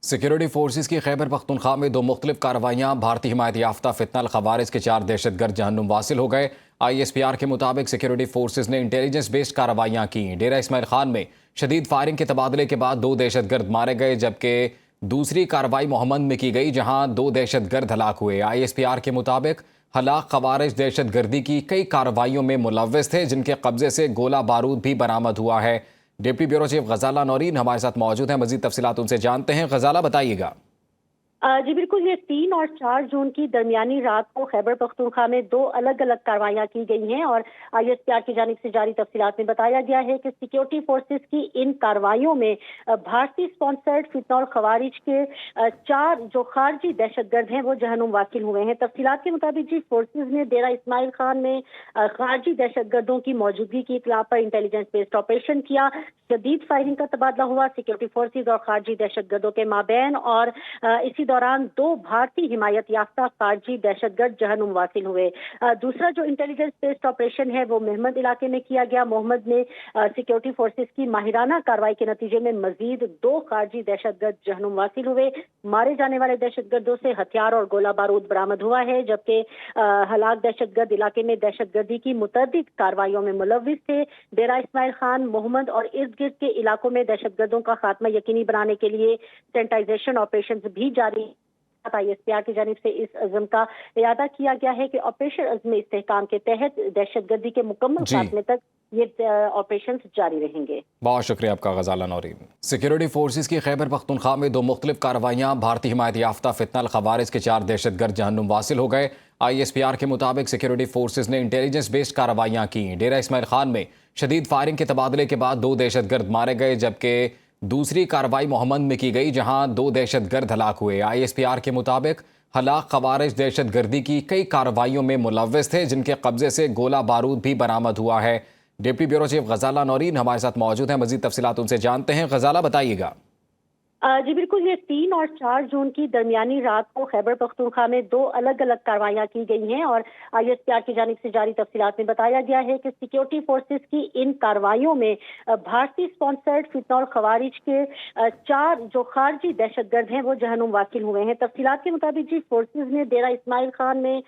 Security forces کی خیبر پختونخوا میں دو مختلف کارروائیاں بھارتی حمایت یافتہ فتنہ الخوارج کے 4 دہشت گرد جہنم واصل ہو گئے۔ آئی ایس پی آر کے مطابق سیکیورٹی فورسز نے انٹیلیجنس بیسڈ کارروائیاں کیں۔ ڈیرہ اسماعیل خان میں شدید فائرنگ کے تبادلے کے بعد 2 دہشت گرد مارے گئے، جبکہ دوسری کارروائی محمد میں کی گئی جہاں 2 دہشت گرد ہلاک ہوئے۔ آئی ایس پی آر کے مطابق ہلاک خوارج دہشت گردی کی کئی کارروائیوں میں ملوث تھے، جن کے قبضے سے گولہ بارود بھی برآمد ہوا ہے۔ Deputy bureau chief Ghazala Noreen ہمارے ساتھ موجود ہیں، مزید تفصیلات ان سے جانتے ہیں۔ غزالہ بتائیے گا۔ جی بالکل، یہ 3 اور 4 جون کی درمیانی رات کو خیبر پختونخوا میں 2 الگ الگ کارروائیاں کی گئی ہیں، اور آئی ایس پی آر کی جانب سے جاری تفصیلات میں بتایا گیا ہے کہ سیکیورٹی فورسز کی ان کارروائیوں میں بھارتی سپانسرڈ فتنہ الخوارج کے 4 جو خارجی دہشت گرد ہیں وہ جہنم واصل ہوئے ہیں۔ تفصیلات کے مطابق فورسز نے ڈیرہ اسماعیل خان میں خارجی دہشت گردوں کی موجودگی کی اطلاع پر انٹیلیجنس بیسڈ آپریشن کیا۔ شدید فائرنگ کا تبادلہ ہوا سیکیورٹی فورسز اور خارجی دہشت گردوں کے مابین، اور اسی دوران 2 بھارتی حمایت یافتہ خارجی دہشت گرد جہنم واصل ہوئے۔ دوسرا جو انٹیلیجنس بیسڈ آپریشن ہے وہ محمد علاقے میں کیا گیا۔ محمد میں سیکیورٹی فورسز کی ماہرانہ کارروائی کے نتیجے میں مزید 2 خارجی دہشت گرد جہنم واصل ہوئے۔ مارے جانے والے دہشت گردوں سے ہتھیار اور گولہ بارود برآمد ہوا ہے، جبکہ ہلاک دہشت گرد علاقے میں دہشت گردی کی متعدد کارروائیوں میں ملوث تھے۔ ڈیرہ اسماعیل خان، محمد اور ارد گرد کے علاقوں میں دہشت گردوں کا خاتمہ یقینی بنانے کے لیے سینیٹائزیشن آپریشنز بھی جاری ہیں۔ آئی ایس پی آر کی جانب سے اس عزم کا اعادہ کیا گیا ہے کہ آپریشن عزم استحکام کے تحت دہشت گردی کے مکمل خاتمے تک یہ آپریشنز جاری رہیں گے۔ بہت شکریہ آپ کا غزالہ نورین۔ سیکیورٹی فورسز کی خیبر پختونخوا میں 2 مختلف کارروائیاں بھارتی حمایت یافتہ فتنہ الخوارج کے 4 دہشت گرد جہنم واصل ہو گئے۔ آئی ایس پی آر کے مطابق سیکیورٹی فورسز نے انٹیلیجنس بیسڈ کارروائیاں کیں۔ ڈیرہ اسماعیل خان میں شدید فائرنگ کے تبادلے کے بعد 2 دہشت گرد مارے گئے، جبکہ دوسری کارروائی محمد میں کی گئی جہاں 2 دہشت گرد ہلاک ہوئے۔ آئی ایس پی آر کے مطابق ہلاک خوارج دہشت گردی کی کئی کارروائیوں میں ملوث تھے، جن کے قبضے سے گولہ بارود بھی برآمد ہوا ہے۔ Deputy bureau chief Ghazala Noreen ہمارے ساتھ موجود ہیں، مزید تفصیلات ان سے جانتے ہیں۔ غزالہ بتائیے گا۔ جی بالکل، یہ 3 اور 4 جون کی درمیانی رات کو خیبر پختونخوا میں 2 الگ الگ کارروائیاں کی گئی ہیں، اور آئی ایس پی آر کی جانب سے جاری تفصیلات میں بتایا گیا ہے کہ سیکیورٹی فورسز کی ان کارروائیوں میں بھارتی سپانسرڈ فتنہ الخوارج کے 4 جو خارجی دہشت گرد ہیں وہ جہنم واصل ہوئے ہیں۔ تفصیلات کے مطابق فورسز نے ڈیرہ اسماعیل خان میں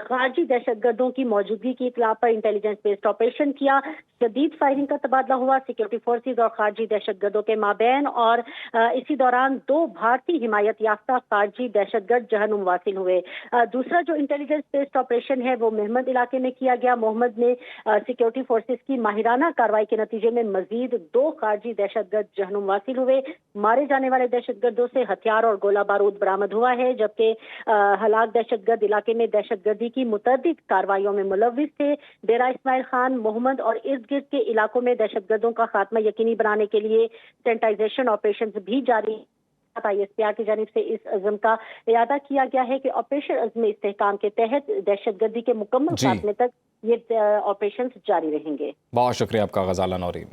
خارجی دہشت گردوں کی موجودگی کی اطلاع پر انٹیلیجنس بیسڈ آپریشن کیا۔ شدید فائرنگ کا تبادلہ ہوا سیکیورٹی فورسز اور خارجی دہشت گردوں کے مابین، اور اسی دوران 2 بھارتی حمایت یافتہ خارجی دہشت گرد جہنم واصل ہوئے۔ دوسرا جو انٹیلیجنس بیسڈ آپریشن ہے وہ محمد علاقے میں کیا گیا۔ محمد میں سیکیورٹی فورسز کی ماہرانہ کارروائی کے نتیجے میں مزید 2 خارجی دہشت گرد جہنم واصل ہوئے۔ مارے جانے والے دہشت گردوں سے ہتھیار اور گولہ بارود برآمد ہوا ہے، جبکہ ہلاک دہشت گرد علاقے میں دہشت گردی کی متعدد کارروائیوں میں ملوث تھے۔ ڈیرہ اسماعیل خان، محمد اور ارد گرد کے علاقوں میں دہشت گردوں کا خاتمہ یقینی بنانے کے لیے سینیٹائزیشن آپریشنز بھی جاری ہیں۔ آئی ایس پی آر کی جانب سے اس عزم کا اعادہ کیا گیا ہے کہ آپریشن عزم استحکام کے تحت دہشت گردی کے مکمل خاتمے تک یہ آپریشنز جاری رہیں گے۔ بہت شکریہ آپ کا غزالہ نورین۔